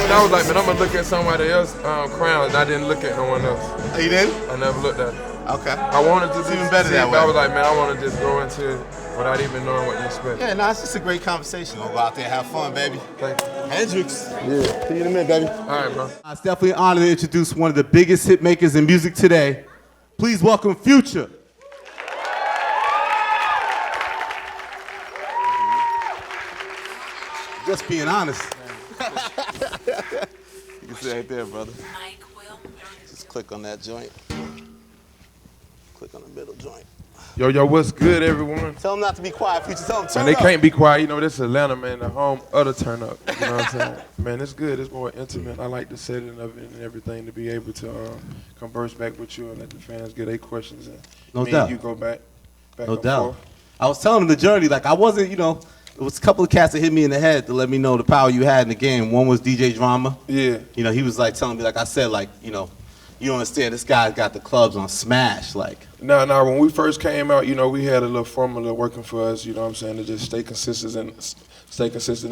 I was like, man, I'm gonna look at somebody else's crowns, and I didn't look at no one else. Oh, you didn't? I never looked at it. Okay. I wanted to It's even better that way. I was like, man, I want to just go into it without even knowing what to expect. Yeah, no, it's just a great conversation. We'll go out there and have fun, baby. Thank you. Hendrix. Yeah. See you in a minute, baby. All right, bro. It's definitely an honor to introduce one of the biggest hit makers in music today. Please welcome Future. Just being honest. You can sit right there, brother. Just click on that joint. Click on the middle joint. Yo, what's good, everyone? Tell them not to be quiet, Future. Tell them turn Man, they up. can't be quiet. You know, this is Atlanta, man, the home of the turn up. You know what I'm saying? Man, it's good. It's more intimate. I like the setting of it and everything to be able to converse back with you and let the fans get their questions in. No Me doubt. And you go back No and doubt. forth. I was telling them the journey, like I wasn't, you know, there was a couple of cats that hit me in the head to let me know the power you had in the game. One was DJ Drama. Yeah. You know, he was like telling me, like I said, like, you know, you don't understand, this guy got the clubs on smash, like. No, when we first came out, you know, we had a little formula working for us, you know what I'm saying, to just stay consistent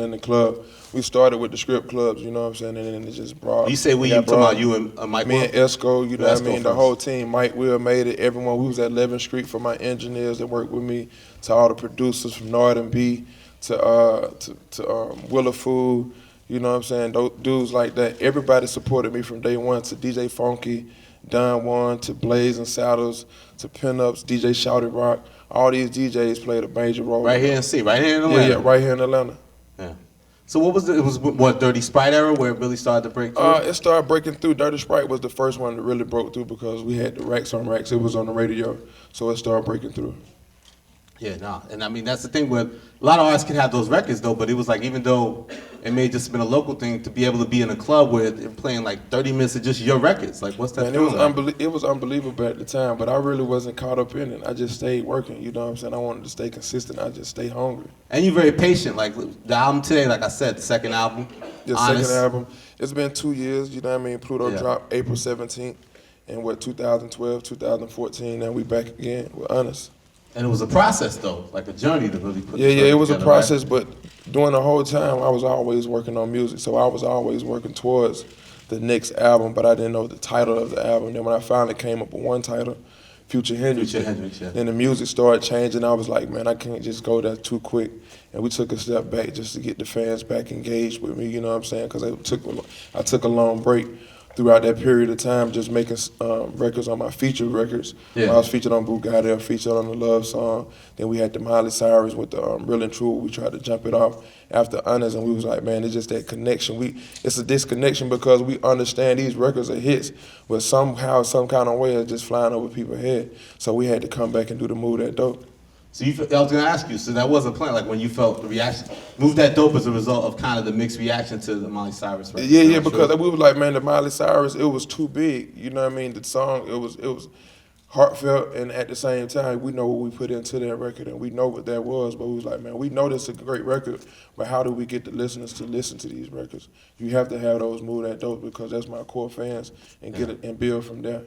in the club. We started with the script clubs, you know what I'm saying, and then it just brought. You say we talking about you and Mike Me Will? and Esco, you know what I mean, the first. whole team. Mike Will made it, everyone. We was at 11th Street for my engineers that worked with me, to all the producers from Northern B, to Willa Food, you know what I'm saying, those dudes like that. Everybody supported me from day one, to DJ Funky, Don Juan, to Blaze and Saddles, to Pinups, DJ Shouty Rock. All these DJs played a major role. Right here in C, right here in Atlanta. Yeah, right here in Atlanta. Yeah. So what was it? It was what, Dirty Sprite era where it really started to break through? It started breaking through. Dirty Sprite was the first one that really broke through because we had the racks on racks. It was on the radio, so it started breaking through. Yeah, no, and I mean that's the thing with a lot of artists can have those records though, but it was like even though it may just been a local thing, to be able to be in a club where they're playing like 30 minutes of just your records, like what's that? Man, it was unbelievable at the time, but I really wasn't caught up in it. I just stayed working, you know what I'm saying? I wanted to stay consistent. I just stayed hungry. And you're very patient. Like the album today, like I said, the second album. The Honest. second album. It's been 2 years, you know what I mean? Pluto Yeah. dropped April 17th, and 2012, 2014, now we back again with Honest. And it was a process though, like a journey to really put. Yeah, this it was a together, process, right? but during the whole time, I was always working on music, so I was always working towards the next album, but I didn't know the title of the album. Then when I finally came up with one title, Future Hendrix, Future Hendrix, yeah. then the music started changing. I was like, man, I can't just go there too quick. And we took a step back just to get the fans back engaged with me, you know what I'm saying? Because I took a long break throughout that period of time, just making records on my feature records. Yeah. I was featured on Bugatti, I featured on the Love Song. Then we had the Miley Cyrus with the Real and True. We tried to jump it off after Honest, and we was like, man, it's just that connection. It's a disconnection because we understand these records are hits, but somehow, some kind of way, it's just flying over people's head. So we had to come back and do the Move That Dope. So I was gonna ask you, so that wasn't planned, like when you felt the reaction, Move That Dope as a result of kind of the mixed reaction to the Miley Cyrus record? Yeah, because we were like, man, the Miley Cyrus, it was too big. You know what I mean? The song, it was heartfelt, and at the same time, we know what we put into that record, and we know what that was, but we was like, man, we know this is a great record, but how do we get the listeners to listen to these records? You have to have those Move That Dope because that's my core fans, and get it and build from there.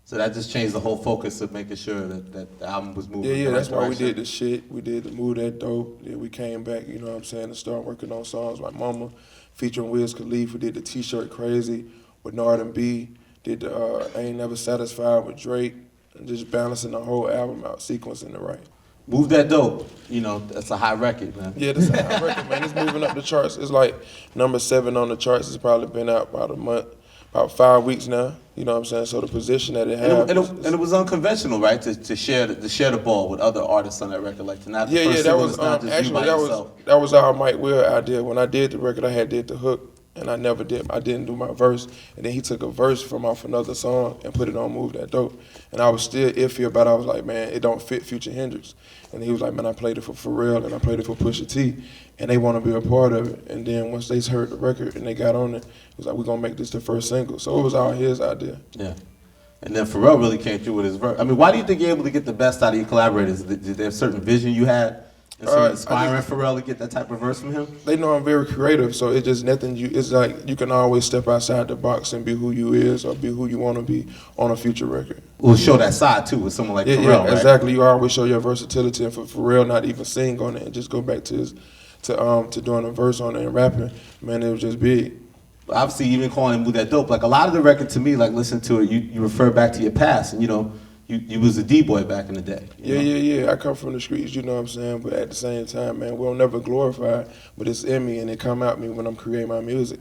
So that just changed the whole focus of making sure that the album was moving in the Yeah, right that's why we direction. did the shit. We did the Move That Dope. Then we came back, you know what I'm saying, and started working on songs like Mama, featuring Wiz Khalifa. Did the T-Shirt Crazy with Northern B. Did the Ain't Never Satisfied with Drake. And just balancing the whole album out, sequencing it right. Move That Dope, you know, that's a hot record, man. Yeah, that's a hot record, man. It's moving up the charts. It's like number 7 on the charts. It's probably been out about a month, about 5 weeks now. You know what I'm saying? So the position that it has. And it was unconventional, right? To share the ball with other artists on that record, like to not. Yeah, that was actually that was our Mike Will idea. When I did the record, I did the hook, and I didn't do my verse, and then he took a verse from off another song and put it on Move That Dope, and I was still iffy about it. I was like, man, it don't fit Future Hendrix, and he was like, man, I played it for Pharrell and I played it for Pusha T, and they want to be a part of it. And then once they heard the record and they got on it, it was like, we're gonna make this the first single. So it was all his idea. Yeah. And then Pharrell really came through with his verse. I mean, why do you think you're able to get the best out of your collaborators? Did there a certain vision you had? And so inspiring Pharrell to get that type of verse from him? They know I'm very creative, so it's just nothing. It's like you can always step outside the box and be who you is or be who you want to be on a future record. We'll show that side too with someone like Pharrell, yeah, right? Exactly. You always show your versatility, and for Pharrell not even sing on it and just go back to doing a verse on it and rapping, man, it was just big. Obviously, even calling him Move That Dope, like a lot of the record to me, like listen to it, you refer back to your past, and you was a D-boy back in the day. Yeah. I come from the streets, you know what I'm saying? But at the same time, man, we'll never glorify it, but it's in me and it come out me when I'm creating my music.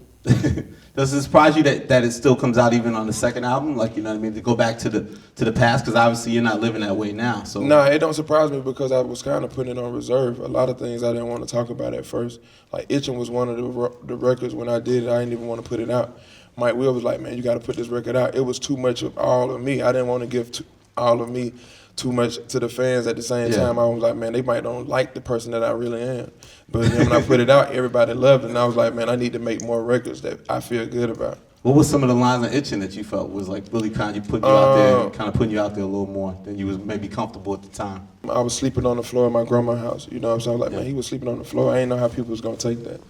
Does it surprise you that it still comes out even on the second album? Like, you know what I mean, to go back to the past, because obviously you're not living that way now. So Nah, it don't surprise me because I was kind of putting it on reserve. A lot of things I didn't want to talk about at first. Like Itchin' was one of the records when I did it, I didn't even want to put it out. Mike Will was like, man, you got to put this record out. It was too much of all of me. I didn't want to give all of me too much to the fans at the same time. I was like, man, they might don't like the person that I really am. But then when I put it out, everybody loved it. And I was like, man, I need to make more records that I feel good about. What was some of the lines of Itchin' that you felt was like really kind of putting you out there, kind of putting you out there a little more than you was maybe comfortable at the time? I was sleeping on the floor in my grandma's house. You know what I'm saying? I was like, man, he was sleeping on the floor. I didn't know how people was going to take that.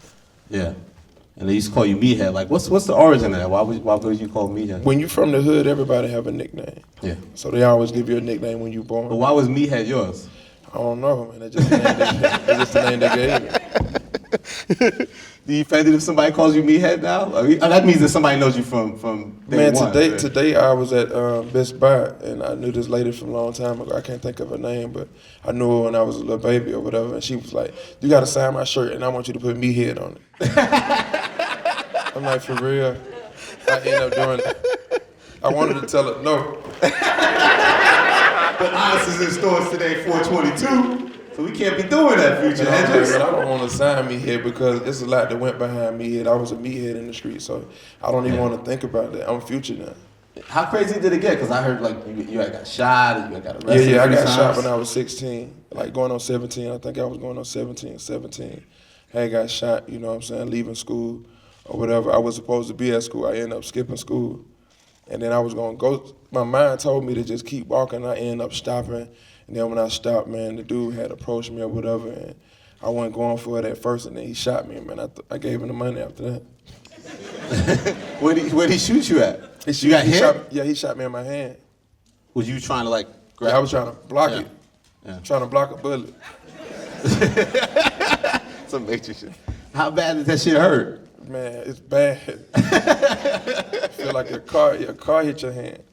Yeah. And they used to call you Meathead. Like, what's the origin of that? Why would you call Meathead? When you from the hood, everybody have a nickname. Yeah. So they always give you a nickname when you born. But why was Meathead yours? I don't know, man. That's just the name they gave me. Do you offended if somebody calls you Meathead now? That means that somebody knows you from day one. Man, today I was at Best Buy, and I knew this lady from a long time ago. I can't think of her name, but I knew her when I was a little baby or whatever, and she was like, you got to sign my shirt, and I want you to put Meathead on it. I'm like, for real? I ended up doing it. I wanted to tell her no. But Honest is in stores today, 422. So we can't be doing that, Future Hendrix. I don't want to sign Meathead because it's a lot that went behind Meathead. I was a Meathead in the street, so I don't even want to think about that. I'm Future now. How crazy did it get? Because I heard like you had got shot, you had got arrested. Yeah, I got shot when I was 16, like going on 17. I think I was going on 17. I got shot, you know what I'm saying, leaving school or whatever. I was supposed to be at school. I ended up skipping school. And then I was going to go, my mind told me to just keep walking. I ended up stopping. And then when I stopped, man, the dude had approached me or whatever. And I wasn't going for it at first. And then he shot me, man. I gave him the money after that. Where'd he shoot you at? You got hit? He shot me in my hand. Was you trying to like grab? Yeah, I was trying to block it. Yeah. Trying to block a bullet. Some major shit. How bad did that shit hurt? Man, it's bad. I feel like your car hit your hand.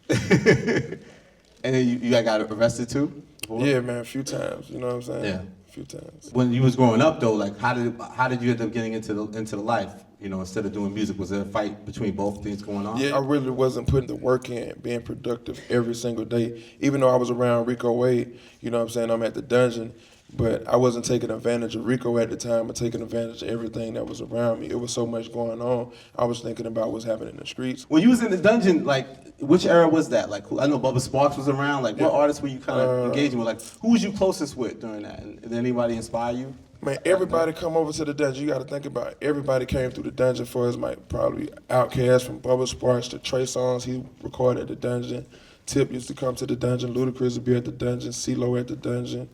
And then you got arrested too? Before? Yeah, man, a few times. You know what I'm saying? Yeah. A few times. When you was growing up though, like how did you end up getting into the life? You know, instead of doing music, was there a fight between both things going on? Yeah, I really wasn't putting the work in, being productive every single day. Even though I was around Rico Wade, you know what I'm saying, I'm at the dungeon, but I wasn't taking advantage of Rico at the time, but taking advantage of everything that was around me. It was so much going on. I was thinking about what's happening in the streets. When you was in the dungeon, like, which era was that? Like, I know Bubba Sparks was around. Like, what artists were you kind of engaging with? Like, who was you closest with during that? And did anybody inspire you? Man, everybody come over to the dungeon. You got to think about it. Everybody came through the dungeon for us, like probably Outkast from Bubba Sparks to Trey Songz. He recorded at the dungeon. Tip used to come to the dungeon. Ludacris would be at the dungeon. CeeLo at the dungeon.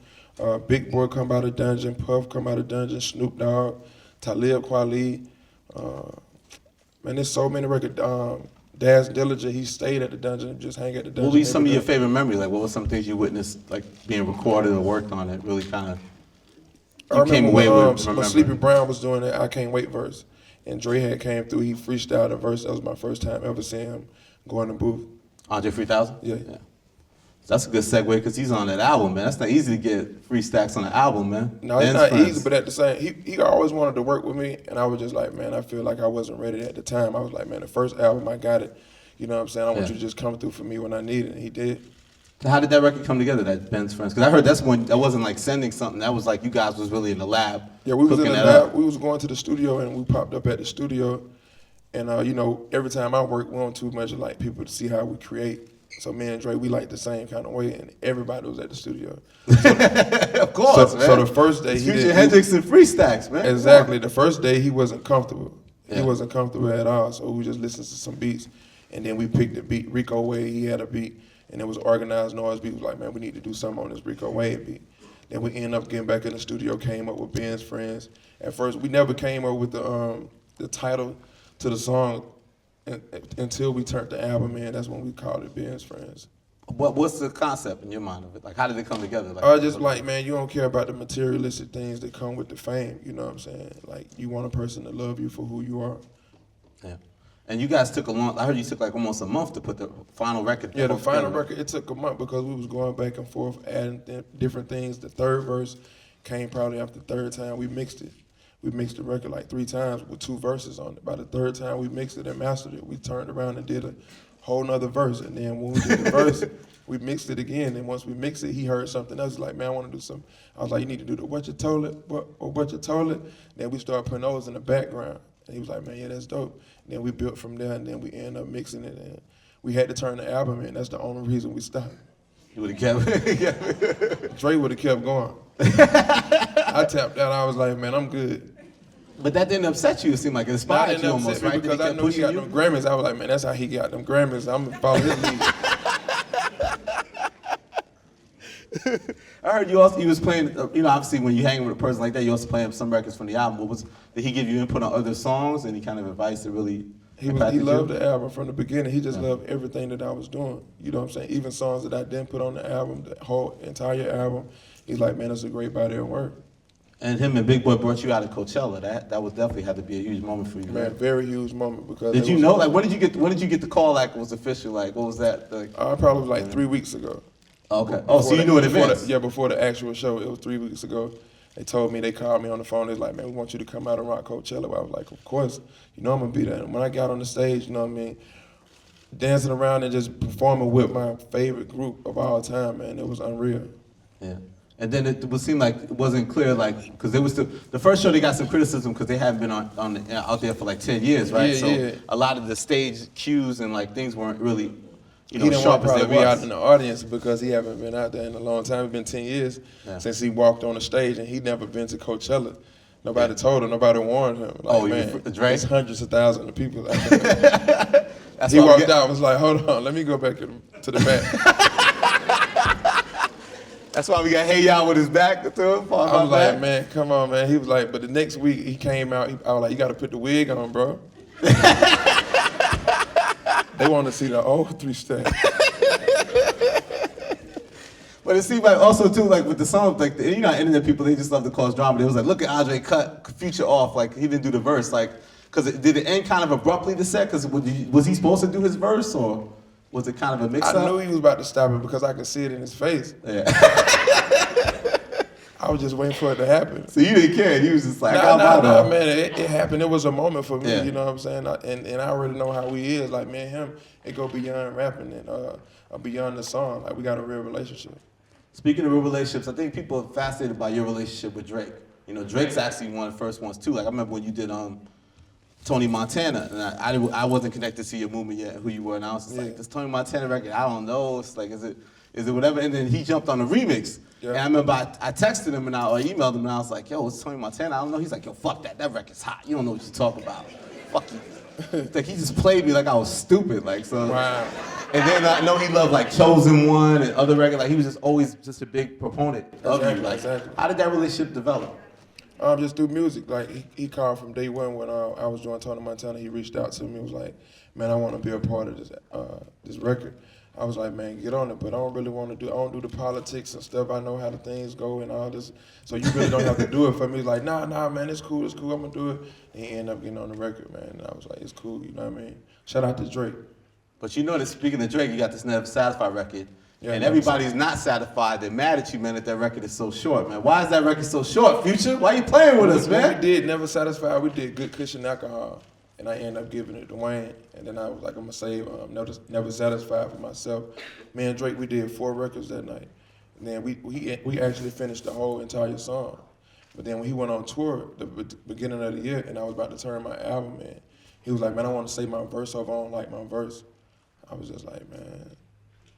Big Boy come out of dungeon. Puff come out of dungeon. Snoop Dogg. Talib Kweli. Man, there's so many records. Daz Dillinger, he stayed at the dungeon and just hang at the dungeon. What were some of your favorite memories? Like, what were some things you witnessed, like being recorded or worked on that really kind of you came away with? When Sleepy Brown was doing that I Can't Wait verse, and Dre had came through, he freestyled a verse. That was my first time ever seeing him go in the booth. Andre 3000? Yeah. That's a good segue because he's on that album, man. That's not easy to get free stacks on the album, man. No, it's not easy, but at the same, he always wanted to work with me, and I was just like, man, I feel like I wasn't ready at the time. I was like, man, the first album, I got it. You know what I'm saying? I want you to just come through for me when I need it, and he did. How did that record come together, that Ben's Friends? Because I heard that's when, that wasn't like sending something, that was like you guys was really in the lab. Yeah, we was in the lab. We was going to the studio, and we popped up at the studio, and you know, every time I work, we don't too much like people to see how we create. So me and Dre, we like the same kind of way, and everybody was at the studio. So, of course, man. So the first day he did Hendrix and free stacks, man. Exactly. The first day he wasn't comfortable. Yeah. He wasn't comfortable at all. So we just listened to some beats, and then we picked the beat. Rico Wade, he had a beat, and it was organized noise beat. Was like, man, we need to do something on this Rico Wade beat. Then we ended up getting back in the studio, came up with Ben's Friends. At first, we never came up with the title to the song until we turned the album in. That's when we called it Ben's Friends. What's the concept in your mind of it? Like, how did it come together? Like, Just like, man, you don't care about the materialistic things that come with the fame. You know what I'm saying? Like, you want a person to love you for who you are. Yeah. And you guys took I heard you took like almost a month to put the final record. Yeah, the final record, it took a month because we was going back and forth, adding different things. The third verse came probably after the third time we mixed it. We mixed the record like 3 times with 2 verses on it. By the third time we mixed it and mastered it, we turned around and did a whole nother verse. And then when we did the verse, we mixed it again. And once we mixed it, he heard something else. He's like, man, I want to do something. I was like, you need to do the what you told it, or what you told it. Then we started putting those in the background. And he was like, man, yeah, that's dope. And then we built from there, and then we ended up mixing it. And we had to turn the album in. That's the only reason we stopped. You would have kept Dre would have kept going. I tapped out. I was like, man, I'm good. But that didn't upset you. It seemed like it inspired you almost, right? Because I knew he got them Grammys. I was like, man, that's how he got them Grammys. I'm going to follow his lead. I heard you was playing, obviously when you hang with a person like that, you also play some records from the album. Did he give you input on other songs? Any kind of advice that really He loved the album from the beginning. He just loved everything that I was doing. You know what I'm saying? Even songs that I didn't put on the album, the whole entire album, he's like, man, that's a great body of work. And him and Big Boy brought you out of Coachella. That would definitely have to be a huge moment for you. Man, right? very huge moment because. Did you know? Like, when did you get the call? Like, was official? Like, what was that? Like, probably like 3 weeks ago. Okay. So you knew in advance? Before the actual show. It was 3 weeks ago. They told me, they called me on the phone. They was like, man, we want you to come out and rock Coachella. I was like, of course. You know I'm going to be there. And when I got on the stage, you know what I mean, dancing around and just performing with my favorite group of all time, man, it was unreal. Yeah. And then it would seem like it wasn't clear, like, because it was the first show they got some criticism because they hadn't been out there for like 10 years, right? Yeah. A lot of the stage cues and like things weren't really, He didn't sharp want as to they be was. out in the audience because he haven't been out there in a long time. It's been 10 years since he walked on the stage, and he'd never been to Coachella. Nobody told him, nobody warned him. Like, man, there's hundreds of thousands of people out there. He walked out and was like, hold on, let me go back to the back. That's why we got Hey Ya with his back to him. I was like, man, come on, man. He was like, but the next week he came out, I was like, you got to put the wig on, bro. They want to see the old 3-step. But it seemed like also too, like with the song, like internet people, they just love to cause drama. They was like, look at Andre cut Future off, like he didn't do the verse, like, cause did it end kind of abruptly the set? Cause was he supposed to do his verse, or was it kind of a mix-up? I knew he was about to stop it because I could see it in his face. Yeah. I was just waiting for it to happen. So you didn't care. He was just like, nah, man, it happened. It was a moment for me, yeah. You know what I'm saying? And I already know how he is. Like, me and him, it go beyond rapping and beyond the song. Like, we got a real relationship. Speaking of real relationships, I think people are fascinated by your relationship with Drake. You know, Drake's actually one of the first ones too. Like, I remember when you did Tony Montana, and I wasn't connected to your movement yet, who you were, and I was just like, this Tony Montana record, I don't know. It's like, is it whatever? And then he jumped on the remix. Yeah. And I remember I texted him or emailed him, and I was like, yo, it's Tony Montana. I don't know. He's like, yo, fuck that. That record's hot. You don't know what you're talking about. Fuck you. Like, he just played me like I was stupid. Like, so. Wow. And then I know he loved like Chosen One and other records. Like, he was just always just a big proponent of you. Like, how did that relationship develop? Just through music. Like, he called from day one when I was doing Tony Montana. He reached out to me and was like, man, I want to be a part of this record. I was like, man, get on it, but I don't really want to I don't do the politics and stuff. I know how the things go and all this. So you really don't have to do it for me. He's like, nah, man, it's cool, I'm going to do it. And he ended up getting on the record, man. And I was like, it's cool, you know what I mean? Shout out to Drake. But you know that speaking of Drake, you got this Never Satisfied record. Yeah, and everybody's not satisfied. They're mad at you, man, that record is so short, man. Why is that record so short, Future? Why you playing with us, man? We did Never Satisfied. We did Good Cushion Alcohol. And I ended up giving it to Wayne. And then I was like, I'm going to save Never Satisfied for myself. Me and Drake, we did 4 records that night. And then we actually finished the whole entire song. But then when he went on tour the beginning of the year and I was about to turn my album in, he was like, man, I want to say my verse over. I don't like my verse. I was just like, man,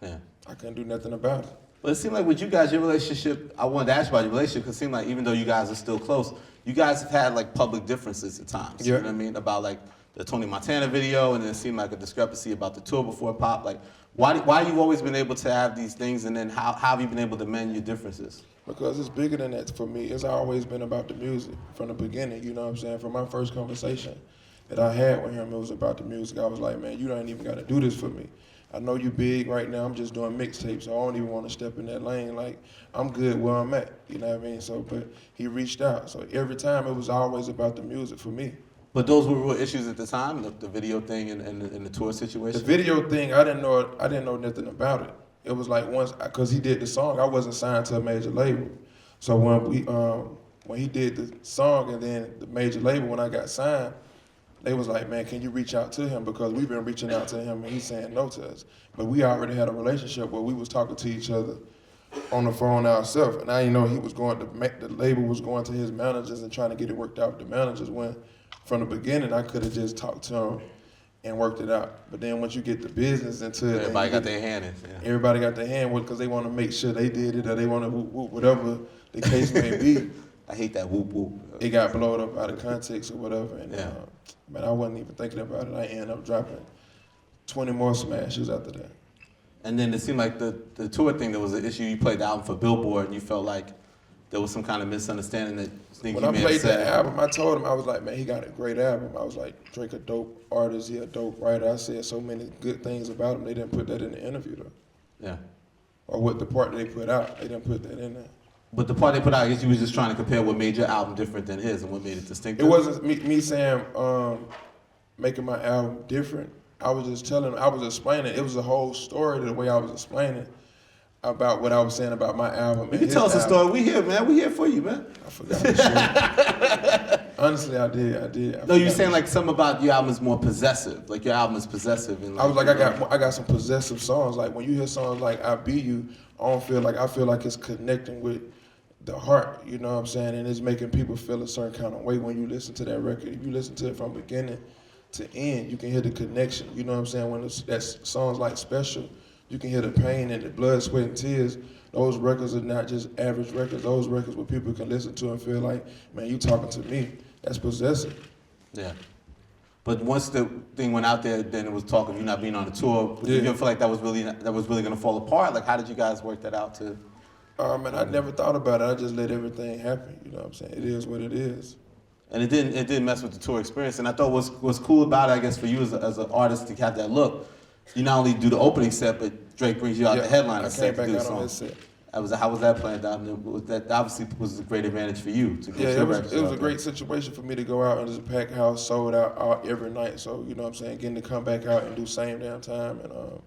yeah. I couldn't do nothing about it. But it seemed like with you guys, your relationship, I wanted to ask you about your relationship because it seemed like even though you guys are still close, you guys have had like public differences at times. Yeah. You know what I mean? About like the Tony Montana video, and then it seemed like a discrepancy about the tour before Pop. Like, why you've always been able to have these things, and then how have you been able to mend your differences? Because it's bigger than that for me. It's always been about the music from the beginning, you know what I'm saying? From my first conversation that I had with him, it was about the music. I was like, man, you don't even got to do this for me. I know you big right now, I'm just doing mixtapes, so I don't even want to step in that lane. Like, I'm good where I'm at, you know what I mean? So, but he reached out. So every time it was always about the music for me. But those were real issues at the time, the video thing and the tour situation? The video thing, I didn't know nothing about it. It was like once, cause he did the song, I wasn't signed to a major label. So when he did the song and then the major label, when I got signed, they was like, man, can you reach out to him? Because we've been reaching out to him and he's saying no to us. But we already had a relationship where we was talking to each other on the phone ourselves. And I didn't know he was the label was going to his managers and trying to get it worked out with the managers, when from the beginning I could have just talked to him and worked it out. But then once you get the business into it, everybody got their hand in it. Yeah. Everybody got their hand with, because they want to make sure they did it, or they want to whatever the case may be. I hate that whoop whoop. It got blown up out of context or whatever. And yeah. Man, I wasn't even thinking about it. I ended up dropping 20 more smashes after that. And then it seemed like the tour thing, there was an issue. You played the album for Billboard, and you felt like there was some kind of misunderstanding that when I played that album, I told him, I was like, man, he got a great album. I was like, Drake a dope artist, he a dope writer. I said so many good things about him. They didn't put that in the interview though. Yeah. Or what the part that they put out, they didn't put that in there. But the part they put out, I guess you was just trying to compare what made your album different than his and what made it distinctive. It wasn't me saying making my album different. I was just telling, I was explaining. It was a whole story to the way I was explaining about what I was saying about my album. You can tell us a story. We here, man. We here for you, man. I forgot the story. Honestly, I did. No, you saying like something about your album is more possessive. Like your album is possessive. And like, I was like, I got some possessive songs. Like when you hear songs like I Be You, I feel like it's connecting with the heart, you know what I'm saying? And it's making people feel a certain kind of way when you listen to that record. If you listen to it from beginning to end, you can hear the connection, you know what I'm saying? When that songs like Special, you can hear the pain and the blood, sweat, and tears. Those records are not just average records. Those records where people can listen to and feel like, man, you talking to me. That's possessive. Yeah. But once the thing went out there, then it was talk of you not being on the tour. Did you ever feel like that was really going to fall apart? Like, how did you guys work that out to? Man, I never thought about it. I just let everything happen. You know what I'm saying? It is what it is. And it didn't mess with the tour experience. And I thought what's cool about it, I guess, for you as an artist to have that look, you not only do the opening set, but Drake brings you out the headliner set to do the song. On his set. How was that planned out? That obviously was a great advantage for you to get it was a great situation for me to go out and just pack house, sold out every night. So you know what I'm saying, getting to come back out and do same damn time, and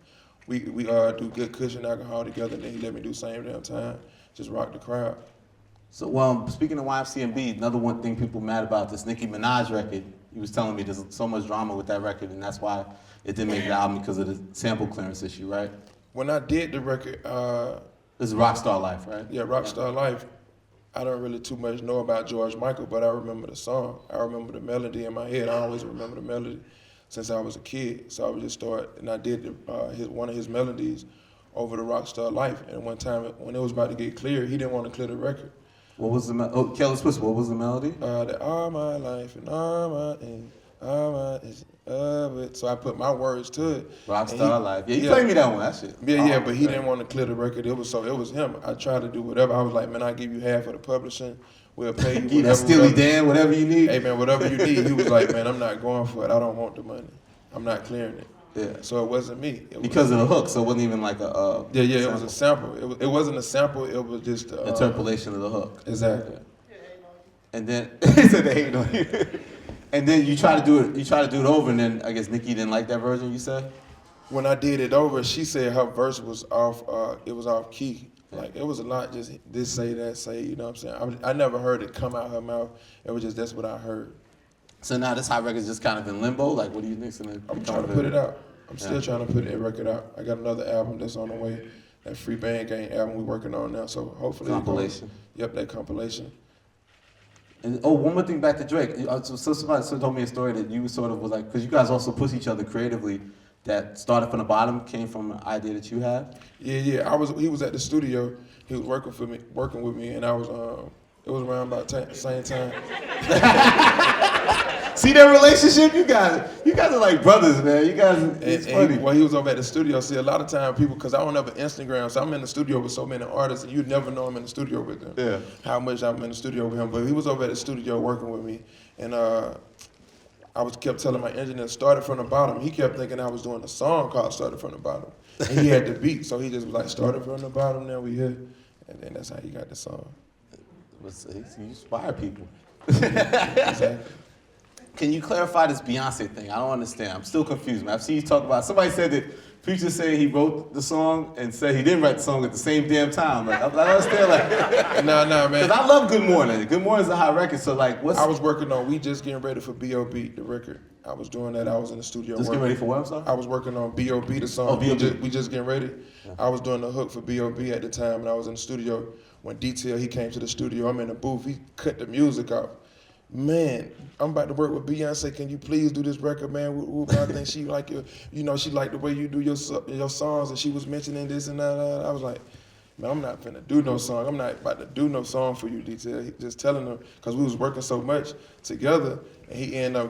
we do good cushion alcohol together. And then he let me do same damn time, just rock the crowd. So speaking of YFCMB, another one thing people mad about this Nicki Minaj record. He was telling me there's so much drama with that record, and that's why it didn't make the album because of the sample clearance issue, right? When I did the record, this is Rockstar Life, right? Yeah, Rockstar Life. I don't really too much know about George Michael, but I remember the song. I remember the melody in my head. I always remember the melody since I was a kid. So I would just start, and I did one of his melodies over the Rockstar Life. And one time when it was about to get clear, he didn't want to clear the record. What was the Kelly Swiss, what was the melody? That all my life and all my is of it. So I put my words to it. Rockstar Life. Yeah, you played me that one, that shit. Yeah, but he didn't want to clear the record. It was him. I tried to do whatever. I was like, man, I'll give you half of the publishing. We'll pay you whatever. Steely Dan, whatever you need. Hey man, whatever you need. He was like, man, I'm not going for it. I don't want the money. I'm not clearing it. Yeah. So it wasn't me. Because of the hook, so it wasn't even like a Yeah, it was a sample. It wasn't a sample, it was just interpolation of the hook. Exactly. And then he said they hating on you. And then you try to do it over, and then I guess Nicki didn't like that version, you said? When I did it over, she said her verse was off, it was off key. Like, it was a lot just this say, that say, you know what I'm saying? I never heard it come out her mouth. It was just, that's what I heard. So now this hot record's just kind of in limbo? Like, what do you think's gonna I'm trying to put it out. I'm still trying to put that record out. I got another album that's on the way. That Free Band Gang album we're working on now, so hopefully. Compilation. Yep, that compilation. And one more thing back to Drake. So somebody told me a story that you sort of was like, because you guys also push each other creatively, that started from the bottom, came from an idea that you had? Yeah. He was at the studio. He was working with me, and I was. It was around about the same time. See that relationship? You guys are like brothers, man. You guys, it's funny. When he was over at the studio, see, a lot of time people, because I don't have an Instagram, so I'm in the studio with so many artists, and you'd never know I'm in the studio with them. Yeah. How much I'm in the studio with him. But he was over at the studio working with me, and kept telling my engineer, started from the bottom. He kept thinking I was doing a song called Started From the Bottom. And he had the beat, so he just was like, started from the bottom, now we here. And then that's how he got the song. You inspire people. Exactly. Can you clarify this Beyonce thing? I don't understand. I'm still confused, man. I've seen you talk about, somebody said that Future said he wrote the song and said he didn't write the song at the same damn time. Like, I don't understand, like. Nah, man. Because I love Good Morning. Good Morning's a hot record, so like, what's. I was working on We Just Getting Ready for B.O.B., the record. I was doing that. I was in the studio. Just Getting Ready for what, I'm sorry? I was working on B.O.B., the song. Oh, B.O.B. We Just Getting Ready. Yeah. I was doing the hook for B.O.B. at the time, and I was in the studio. When Detail, he came to the studio, I'm in the booth, he cut the music off. Man, I'm about to work with Beyonce. Can you please do this record, man? I think she like your, she liked the way you do your songs, and she was mentioning this and that. I was like, man, I'm not finna do no song. I'm not about to do no song for you, Detail. He just telling her, because we was working so much together, and he ended up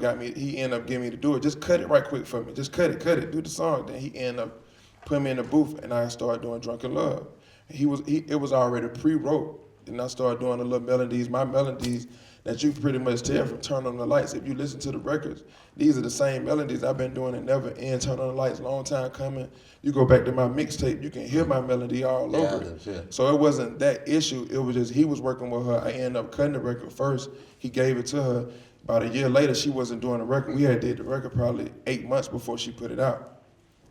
getting me to do it. Just cut it right quick for me. Just cut it, do the song. Then he ended up putting me in the booth, and I started doing Drunken Love. It was already pre-wrote, and I started doing the little melodies, my melodies, that you pretty much tell from Turn On The Lights. If you listen to the records, these are the same melodies I've been doing. It never end. Turn On The Lights, long time coming. You go back to my mixtape, you can hear my melody all over it. Yeah. So it wasn't that issue. It was just he was working with her. I ended up cutting the record first. He gave it to her. About a year later, she wasn't doing the record. We had did the record probably 8 months before she put it out.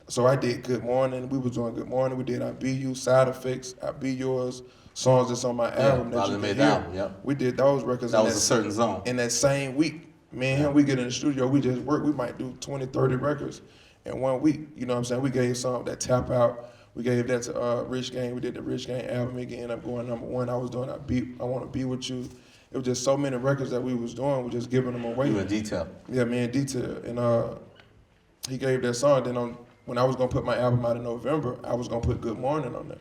So I did Good Morning. We was doing Good Morning. We did I Be You, Side Effects, I Be Yours, songs that's on my album that you can hear. Yep. We did those records. That was a certain zone. In that same week, me and him, we get in the studio, we just work. We might do 20, 30 records in 1 week. You know what I'm saying? We gave some that Tap Out. We gave that to Rich Gang. We did the Rich Gang album. It ended up going #1. I was doing I Want to Be With You. It was just so many records that we was doing. We just giving them away. You in Detail. Yeah, me in Detail. And he gave that song. Then when I was gonna put my album out in November, I was gonna put Good Morning on there.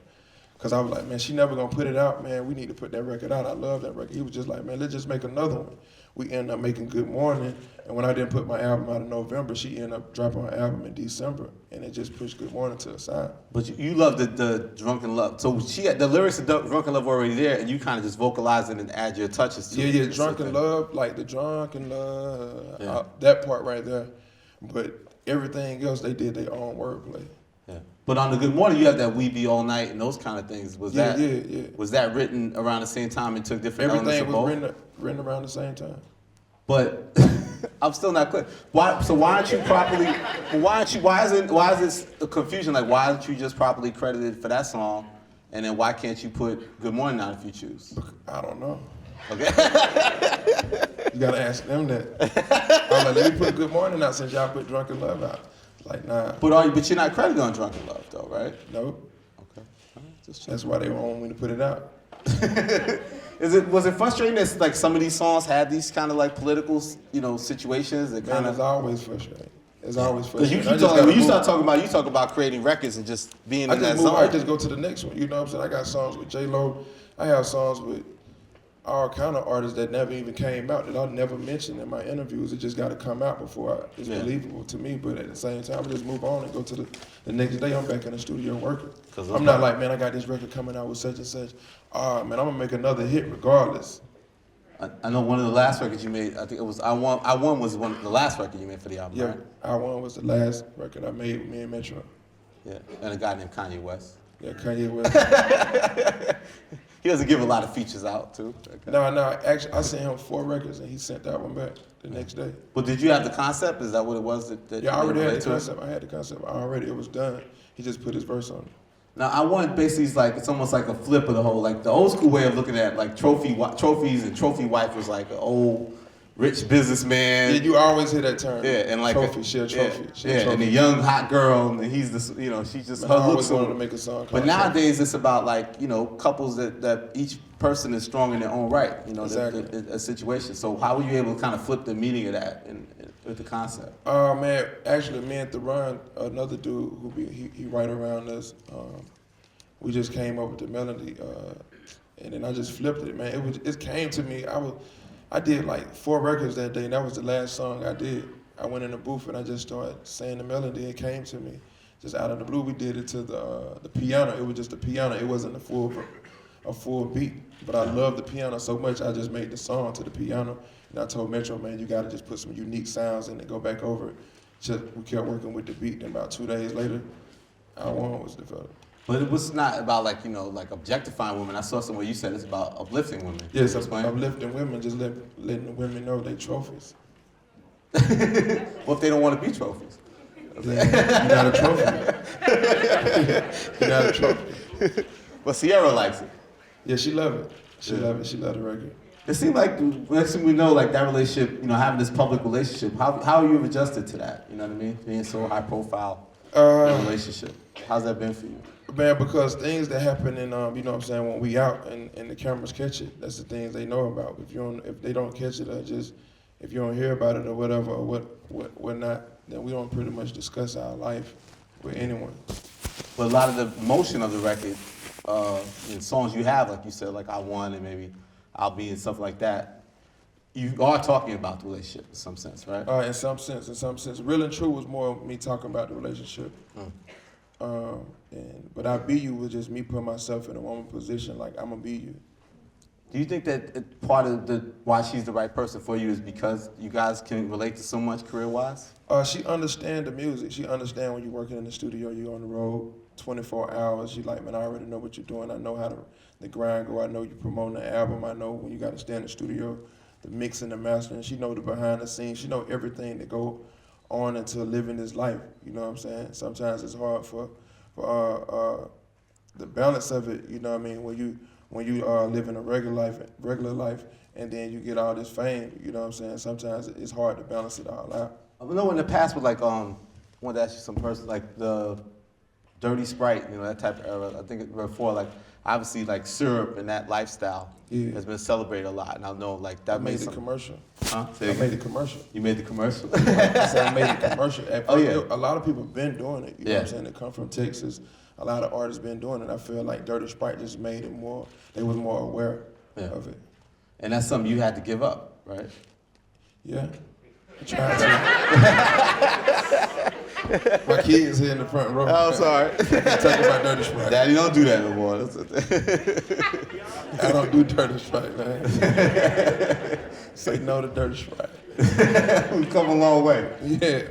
Cause I was like, man, she never gonna put it out, man. We need to put that record out. I love that record. He was just like, man, let's just make another one. We ended up making Good Morning. And when I didn't put my album out in November, she ended up dropping her album in December. And it just pushed Good Morning to the side. But you love the Drunken Love. So she had the lyrics of Drunken Love already there, and you kind of just vocalize it and add your touches to it. Yeah, Drunken Love, like the Drunken Love, that part right there. But everything else, they did their own wordplay. Yeah. But on the Good Morning, you have that We Be All Night and those kind of things. Was that written around the same time and took different elements of both? Everything was written around the same time. But I'm still not clear. Why aren't you properly? Why is this a confusion? Like, why aren't you just properly credited for that song? And then why can't you put Good Morning out if you choose? I don't know. Okay. You gotta ask them that. I'm like, let me put Good Morning out since y'all put Drunken Love out. Like, nah. But you're not credited on Drunken Love though, right? Nope. Okay. That's why they want me to put it out. Was it frustrating that like some of these songs had these kind of like political, situations that kind of? It's always frustrating. It's always frustrating. Because when you talk about creating records and just being in that zone. I just go to the next one. You know what I'm saying? I got songs with J-Lo. I have songs with all kind of artists that never even came out, that I never mentioned in my interviews. It just got to come out before it's believable to me. But at the same time, I just move on and go to the next day. I'm back in the studio working. I'm not like, man, I got this record coming out with such and such. Man, I'm gonna make another hit regardless. I know one of the last records you made, I think it was I Won was the last record you made for the album, yeah, right? I Won was the last record I made with me and Metro. Yeah, and a guy named Kanye West. Yeah, Kanye West. He doesn't give a lot of features out, too. Okay. No, actually, I sent him 4 records, and he sent that one back the next day. But did you have the concept? Is that what it was? Yeah, I already had the concept. I had the concept. It was done. He just put his verse on it. Now, I Want basically is like, it's almost like a flip of the whole, like the old school way of looking at like trophies and trophy wife was like an old rich businessman. Yeah, you always hear that term. Yeah, and like trophy, she a trophy. And the young hot girl, and he's this, she's just her looks. I wanted to make a song. But nowadays it's about like couples that each person is strong in their own right. Exactly. A situation. So how were you able to kind of flip the meaning of that with the concept? Man, actually, me and Theron, another dude he right around us. We just came up with the melody, and then I just flipped it, man. It came to me. I did like 4 records that day, and that was the last song I did. I went in the booth and I just started saying the melody. It came to me just out of the blue. We did it to the piano. It was just the piano. It wasn't a full beat. But I loved the piano so much, I just made the song to the piano. And I told Metro, man, you gotta just put some unique sounds in it, go back over it. We kept working with the beat, and about 2 days later, I was developed. But it was not about like, like objectifying women. I saw somewhere you said it's about uplifting women. Yes, uplifting women, just letting the women know they trophies. What if they don't want to be trophies? Then you got a trophy. You got a trophy. But Sierra likes it. Yeah, she love it. She love it. She love the record. It seemed like, next thing we know, like that relationship, having this public relationship, how you have adjusted to that? You know what I mean? Being so high profile in a relationship. How's that been for you? Man, because things that happen in, when we out and the cameras catch it, that's the things they know about. If they don't catch it, or just, if you don't hear about it or whatever, or what not, then we don't pretty much discuss our life with anyone. But a lot of the motion of the record, in songs you have, like you said, like I Won and maybe I'll Be and stuff like that, you are talking about the relationship in some sense, right? In some sense. Real and True was more me talking about the relationship. But I Be You was just me putting myself in a woman position, like I'm gonna be you. Do you think that part of why she's the right person for you is because you guys can relate to so much career-wise? She understands the music. She understands when you're working in the studio, you're on the road 24 hours. She like, man, I already know what you're doing. I know how the grind go. I know you're promoting the album. I know when you got to stay in the studio, the mixing, the mastering. She know the behind the scenes. She know everything that go on into living this life. You know what I'm saying? Sometimes it's hard for the balance of it. You know what I mean? When you living a regular life, and then you get all this fame. You know what I'm saying? Sometimes it's hard to balance it all out. I know in the past with like I wanted to ask you some person like the Dirty Sprite, that type of era. I think before like obviously like syrup and that lifestyle has been celebrated a lot, and I know like that made the commercial. Huh? I made the commercial. You made the commercial. I said I made the commercial. Yeah. A lot of people been doing it. You know what I'm saying? They come from Texas. A lot of artists been doing it. I feel like Dirty Sprite just made it more. They was more aware of it. And that's something you had to give up, right? Yeah. I tried to. My kids here in the front row. Oh, sorry. Talking about Dirty Sprite. Daddy, don't do that no more. I don't do Dirty Sprite, man. Say no to Dirty Sprite. We've come a long way. Yeah, man.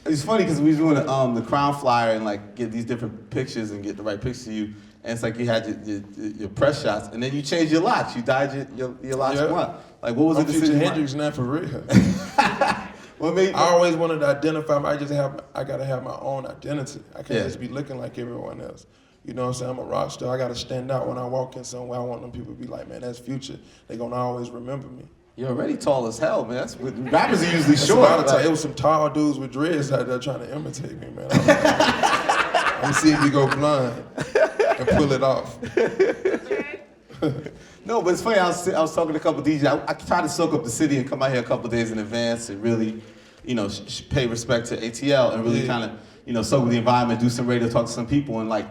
It's funny because we was doing the Crown Flyer and like get these different pictures and get the right picture of you. And it's like you had your press shots, and then you changed your locks. You dyed your locks blonde. Like, what was the decision? Hendrix, not for real. What made I always wanted to identify. I gotta have my own identity. I can't just be looking like everyone else. You know what I'm saying? I'm a rock star. I gotta stand out when I walk in somewhere. I want them people to be like, man, that's Future. They gonna always remember me. You're already tall as hell, man. That's what rappers are usually short. A lot of time, it was some tall dudes with dreads out there trying to imitate me, man. I'm gonna see if you go blind and pull it off. No, but it's funny. I was talking to a couple of DJs. I tried to soak up the city and come out here a couple of days in advance and really, pay respect to ATL and really kind of, soak with the environment, do some radio, talk to some people, and like,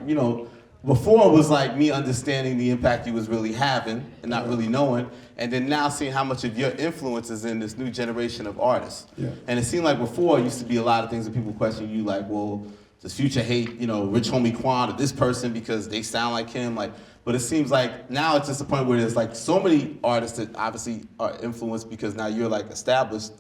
before it was like me understanding the impact you was really having and not really knowing, and then now seeing how much of your influence is in this new generation of artists. Yeah. And it seemed like before it used to be a lot of things that people question you like, well, does Future hate, Rich Homie Quan or this person because they sound like him? But it seems like now it's just a point where there's like so many artists that obviously are influenced because now you're like established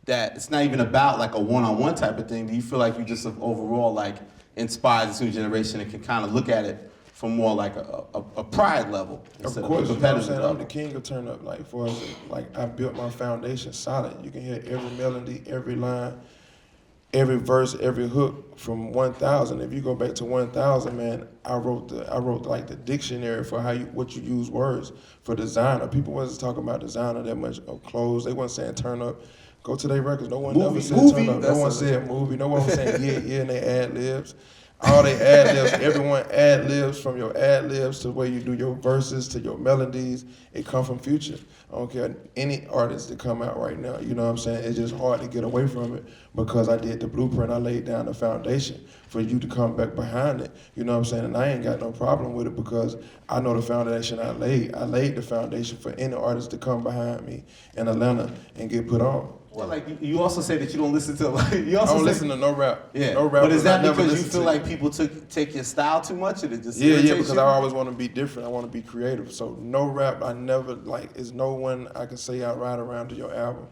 that it's not even about like a one-on-one type of thing. Do you feel like you just have overall like inspired this new generation and can kind of look at it from more like a pride level instead of a competitive level? I'm the king of turn up. Like for us, like I built my foundation solid. You can hear every melody, every line, every verse, every hook from 1,000. If you go back to 1,000, man, I wrote like the dictionary for what you use words for designer. People wasn't talking about designer that much of clothes. They wasn't saying turn up. Go to their records. No one ever said turn up. No one said movie. No one was saying yeah, and they ad libs. All they ad libs, everyone ad libs, from your ad libs to the way you do your verses to your melodies. It come from Future. I don't care any artist that come out right now. You know what I'm saying? It's just hard to get away from it because I did the blueprint. I laid down the foundation. for you to come back behind it. You know what I'm saying? And I ain't got no problem with it because I know the foundation I laid. I laid the foundation for any artist to come behind me in Atlanta and get put on. Well, like you also say that you don't listen to I don't listen to no rap. Yeah. No rap. But is that because you feel like people take your style too much, or it just yeah, because I always want to be different. I want to be creative. So no rap. I never like. Is no one I can say I ride around to your album.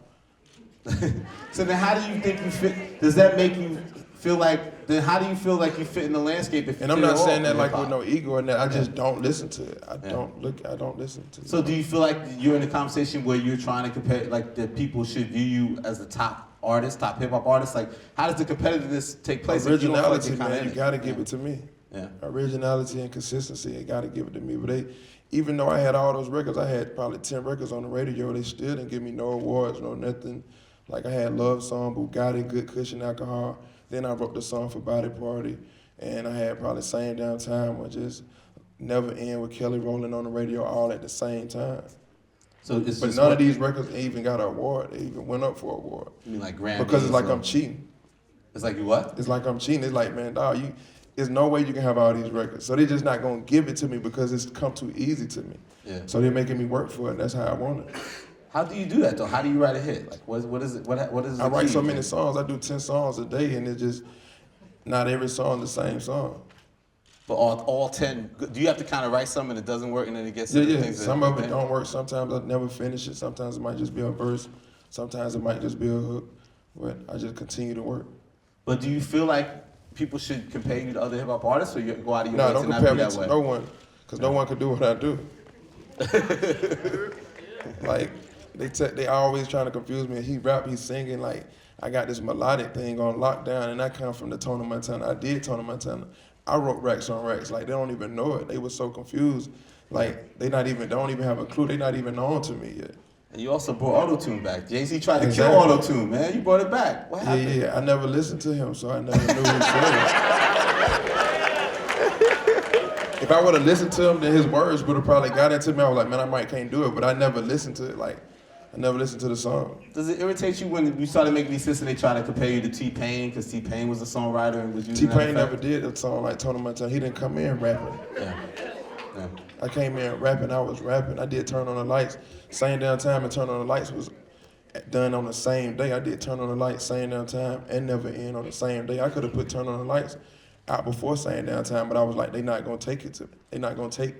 So then, how do you think you fit? Does that make you feel like? Then how do you feel like you fit in the landscape? If and I'm not saying that like with no ego or that. I just don't listen to it. I don't listen to it. So do you feel like you're in a conversation where you're trying to compare, like that people should view you as the top artist, top hip hop artist? Like, how does the competitiveness take place? Originality, man. You gotta give it to me. Yeah. Originality and consistency. You gotta give it to me. But even though I had all those records, I had probably 10 records on the radio. They still didn't give me no awards, no nothing. Like I had Love Song, Bugatti, Good Cushion, Alcohol. Then I wrote the song for Body Party. And I had probably Same Down Time or just Never End with Kelly rolling on the radio all at the same time. So it's but none of these records even got an award. They even went up for an award. You mean like Grammys? Because it's like I'm cheating. It's like you what? It's like I'm cheating. It's like, man, dog, there's no way you can have all these records. So they're just not gonna give it to me because it's come too easy to me. Yeah. So they're making me work for it. That's how I want it. How do you do that though? How do you write a hit? Like what is it? What is? I write so many songs. I do 10 songs a day, and it's just not every song the same song. But all 10, do you have to kind of write something and it doesn't work and then it gets things some of it don't work. Sometimes I never finish it. Sometimes it might just be a verse. Sometimes it might just be a hook. But I just continue to work. But do you feel like people should compare you to other hip hop artists, or you go out of your way to not be that way? No one, because no one can do what I do. Like they always trying to confuse me. He rap, he's singing like I got this melodic thing on lockdown, and I come from the Tony Montana. I did Tony Montana. I wrote racks on racks. Like they don't even know it. They were so confused. Like they don't even have a clue. They not even known to me yet. And you also brought auto-tune back. Jay-Z tried to kill auto-tune, man. You brought it back. What happened? Yeah. I never listened to him, so I never knew who said it. If I would have listened to him, then his words would have probably got into me. I was like, man, I can't do it. But I never listened to it. Like, I never listened to the song. Does it irritate you when you started making these hits and they try to compare you to T-Pain because T-Pain was a songwriter and was using T-Pain never did a song like Tony Montana. He didn't come in rapping. Yeah. I came in rapping, I was rapping. I did Turn on the Lights. Same Down Time and Turn on the Lights was done on the same day. I did Turn on the Lights, Same Down Time, and Never End on the same day. I could have put Turn on the Lights out before Same Down Time, but I was like, they're not gonna take it to me. They're not gonna take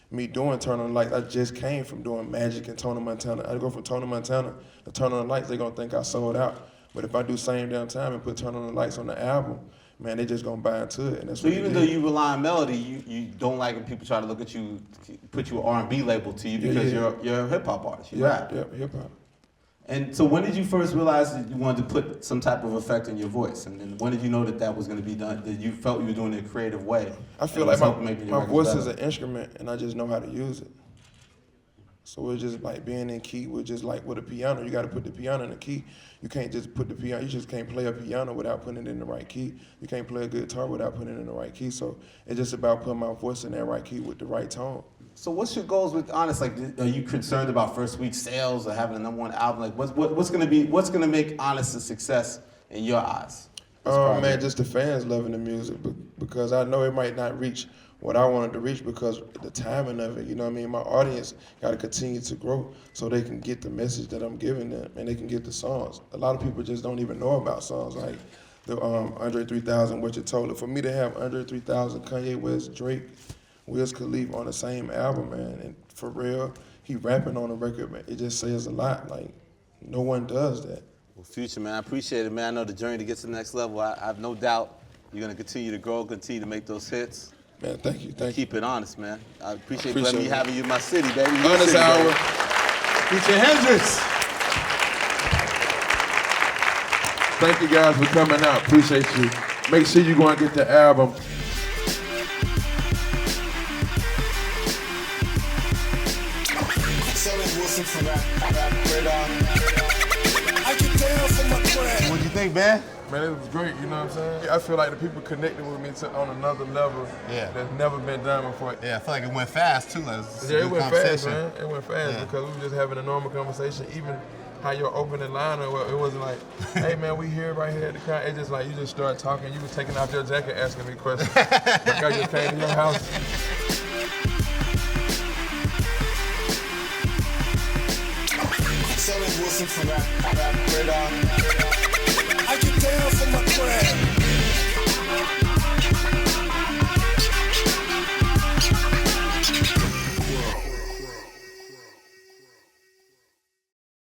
me doing Turn on the Lights. I just came from doing Magic and Tony Montana. I go from Tony Montana to Turn on the Lights, they're gonna think I sold out. But if I do Same Down Time and put Turn on the Lights on the album, man, they just gonna buy into it. And that's so even though you rely on melody, you don't like when people try to look at you, put you an R&B label to you because you're a hip hop artist. You rap. Yeah, hip hop. And so when did you first realize that you wanted to put some type of effect in your voice? And then when did you know that was going to be done, that you felt you were doing it in a creative way? I feel like my voice is an instrument and I just know how to use it. So it's just like being in key with just like with a piano. You got to put the piano in the key. You can't just put the piano, you just can't play a piano without putting it in the right key. You can't play a guitar without putting it in the right key. So it's just about putting my voice in that right key with the right tone. So what's your goals with Honest? Like, are you concerned about first week sales or having a #1 album? Like, what's gonna make Honest a success in your eyes? Man, just the fans loving the music because I know it might not reach what I wanted to reach because the timing of it, you know what I mean? My audience got to continue to grow so they can get the message that I'm giving them and they can get the songs. A lot of people just don't even know about songs like the Andre 3000, What You Told It. For me to have Andre 3000, Kanye West, Drake, Wiz Khalifa on the same album, man, and for real, he rapping on the record, man, it just says a lot. Like, no one does that. Well, Future, man, I appreciate it, man. I know the journey to get to the next level, I have no doubt you're going to continue to grow, continue to make those hits. Man, thank you. Keep it honest, man. I appreciate letting me having you in my city, baby. Honest Hour. Future Hendrix. Thank you guys for coming out. Appreciate you. Make sure you go and get the album. What'd you think, man? Man, it was great, you know what I'm saying? I feel like the people connected with me on another level that's never been done before. Yeah, I feel like it went fast, too. It went fast, man. It went fast because we were just having a normal conversation. Even how your opening line or it wasn't like, hey man, we here right here at the crowd. It's just like you just started talking. You was taking off your jacket, asking me questions. Like I just came to your house. Selling Wilson from rap radar.